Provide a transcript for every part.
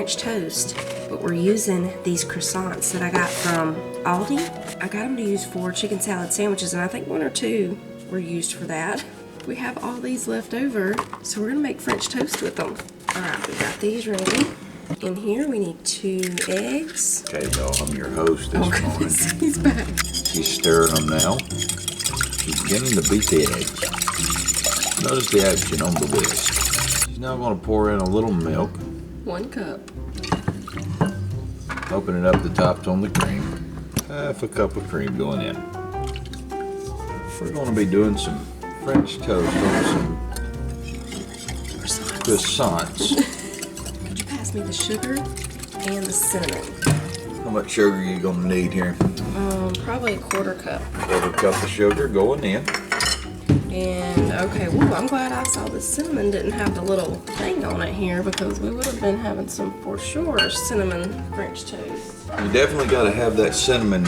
French toast, but we're using these croissants that I got from Aldi. I got them to use for chicken salad sandwiches, and I think 1 or 2 were used for that. We have all these left over, so we're gonna make French toast with them. All right, we got these ready. In here, we need 2 eggs. Okay, y'all, I'm your host this morning. He's back. She's stirring them now. She's beginning to beat the eggs. Notice the action on the whisk. She's now going to pour in a little milk. 1 cup. Opening up the tops on the cream. Half a cup of cream going in. We're going to be doing some French toast on some croissants. Could you pass me the sugar and the cinnamon? How much sugar are you going to need here? Probably 1/4 cup. 1/4 cup of sugar going in. And okay, woo, I'm glad I saw the cinnamon didn't have the little thing on it here, because we would have been having some, for sure, cinnamon French toast. You definitely got to have that cinnamon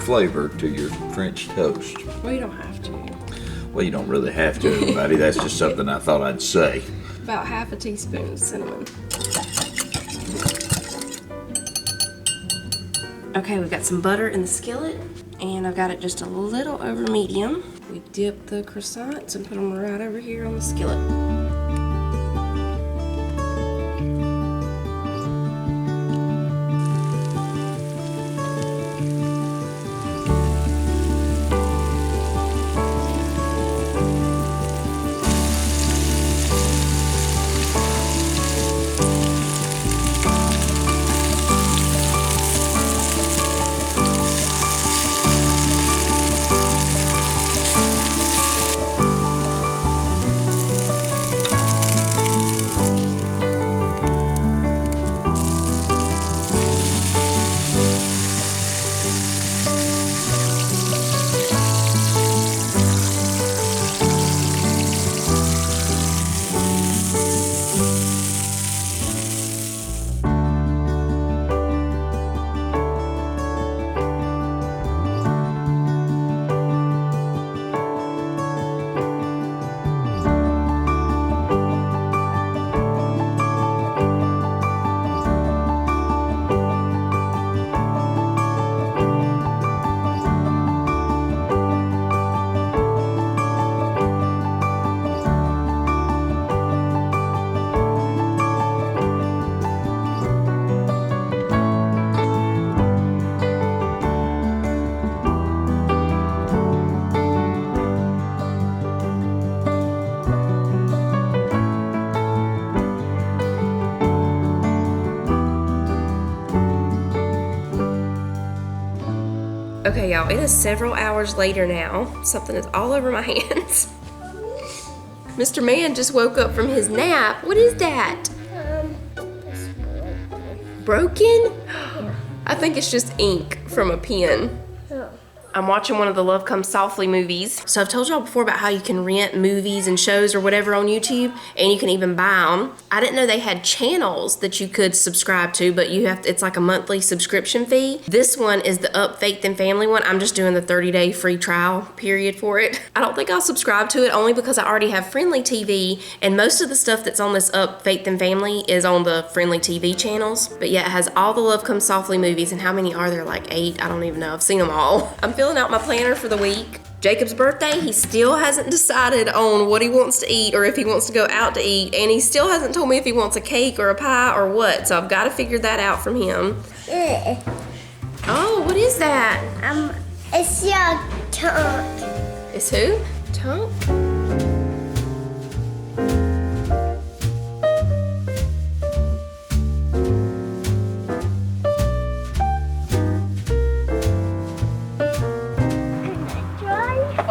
flavor to your French toast. Well, you don't have to. Well, you don't really have to, everybody. That's just something I thought I'd say. About 1/2 teaspoon of cinnamon. Okay, we've got some butter in the skillet, and I've got it just a little over medium. We dip the croissants and put them right over here on the skillet. Okay, y'all, it is several hours later now. Something is all over my hands. Mr. Man just woke up from his nap. What is that? Broken? I think it's just ink from a pen. I'm watching one of the Love Comes Softly movies. So I've told y'all before about how you can rent movies and shows or whatever on YouTube, and you can even buy them. I didn't know they had channels that you could subscribe to, but you have to, it's like a monthly subscription fee. This one is the Up Faith and Family one. I'm just doing the 30-day free trial period for it. I don't think I'll subscribe to it, only because I already have Friendly TV, and most of the stuff that's on this Up Faith and Family is on the Friendly TV channels. But yeah, it has all the Love Comes Softly movies, and how many are there? Like 8? I don't even know. I've seen them all. I'm filling out my planner for the week. Jacob's birthday, he still hasn't decided on what he wants to eat or if he wants to go out to eat, and he still hasn't told me if he wants a cake or a pie or what, so I've got to figure that out from him. Oh, what is that? It's your tongue. It's who? Tongue?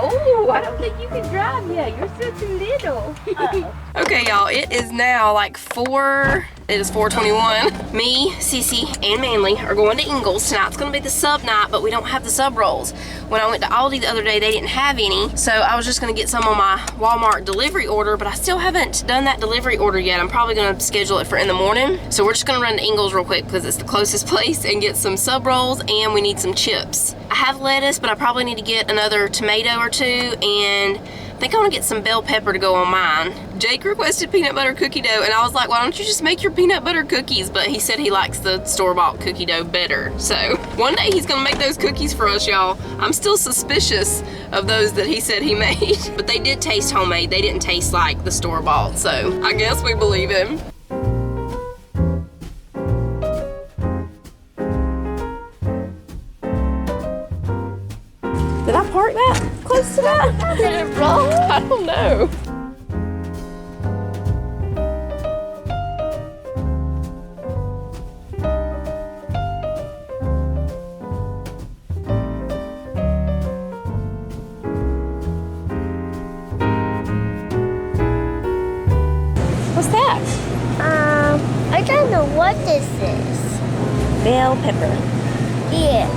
Oh, I don't think you can drive yet. You're such a little. Okay, y'all, it is now like 4:21. Me, Cece, and Manly are going to Ingles. Tonight's gonna be the sub night, but we don't have the sub rolls. When I went to Aldi the other day, they didn't have any, so I was just gonna get some on my Walmart delivery order, but I still haven't done that delivery order yet. I'm probably gonna schedule it for in the morning. So we're just gonna run to Ingles real quick because it's the closest place and get some sub rolls, and we need some chips. I have lettuce, but I probably need to get another tomato or two and think I want to get some bell pepper to go on mine. Jake requested peanut butter cookie dough, and I was like, why don't you just make your peanut butter cookies? But he said he likes the store-bought cookie dough better. So one day he's gonna make those cookies for us, y'all. I'm still suspicious of those that he said he made, but they did taste homemade. They didn't taste like the store-bought, so I guess we believe him. Did I park that close to that? Did it roll? I don't know. What's that? I don't know what this is. Bell pepper. Yeah.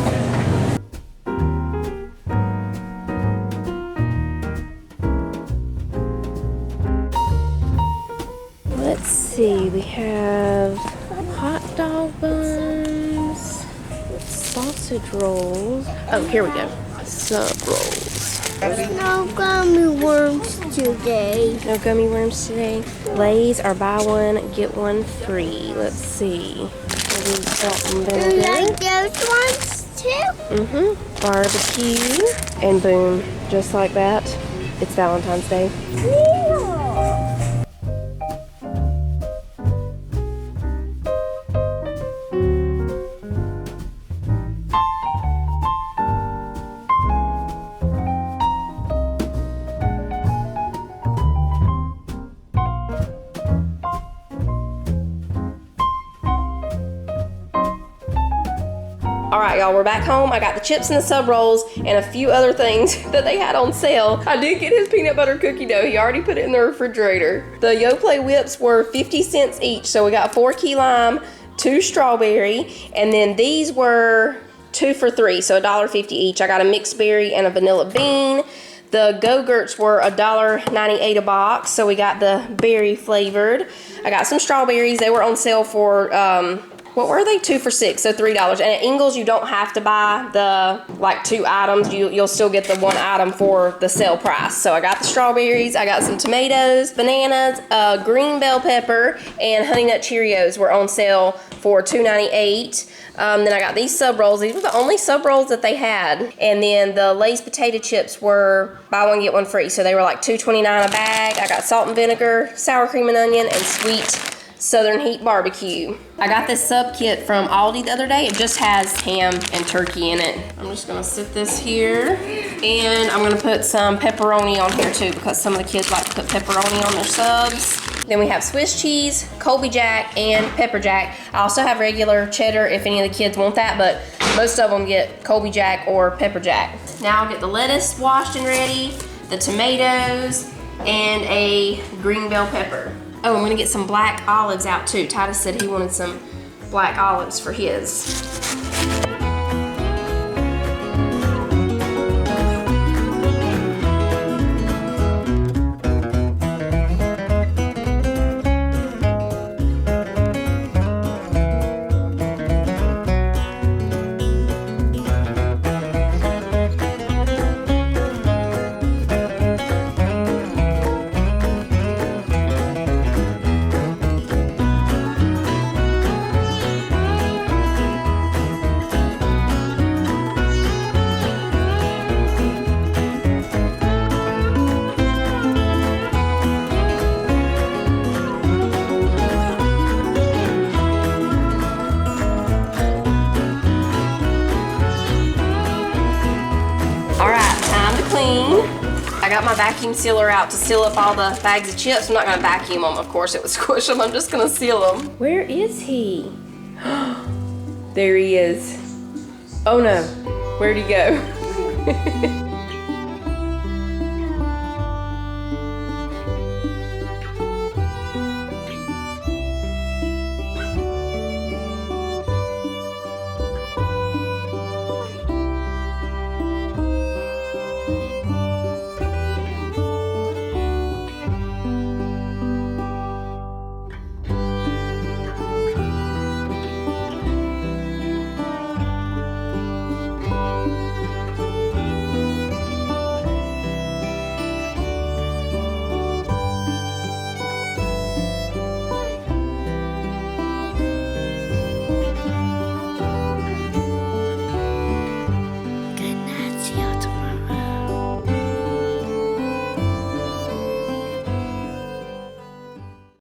Let's see, we have hot dog buns, sausage rolls. Oh, here we go. Sub rolls. There's no gummy worms today. No gummy worms today. Lay's are buy one, get one free. Let's see. Maybe salt and Do you like vinegar. those ones too? Barbecue. And boom, just like that, it's Valentine's Day. Yeah. All right, y'all, we're back home. I got the chips and the sub rolls and a few other things that they had on sale. I did get his peanut butter cookie dough. He already put it in the refrigerator. The Yoplait whips were 50 cents each. So we got 4 key lime, 2 strawberry, and then these were 2 for $3, so $1.50 each. I got a mixed berry and a vanilla bean. The Go-Gurts were $1.98 a box, so we got the berry flavored. I got some strawberries. They were on sale for what were they? 2 for $6, so $3. And at Ingles, you don't have to buy the like 2 items. You'll still get the 1 item for the sale price. So I got the strawberries, I got some tomatoes, bananas, green bell pepper, and Honey Nut Cheerios were on sale for $2.98. Then I got these sub rolls. These were the only sub rolls that they had. And then the Lay's potato chips were buy one, get one free. So they were like $2.29 a bag. I got salt and vinegar, sour cream and onion, and sweet Southern Heat barbecue. I got this sub kit from Aldi the other day. It just has ham and turkey in it. I'm just gonna sit this here, and I'm gonna put some pepperoni on here too, because some of the kids like to put pepperoni on their subs. Then we have Swiss cheese, Colby Jack, and pepper jack. I also have regular cheddar if any of the kids want that, but most of them get Colby Jack or pepper jack. Now I'll get the lettuce washed and ready, the tomatoes, and a green bell pepper. Oh, I'm gonna get some black olives out too. Titus said he wanted some black olives for his. I got my vacuum sealer out to seal up all the bags of chips. I'm not gonna vacuum them, of course, it would squish them. I'm just gonna seal them. Where is he? There he is. Oh no, where'd he go?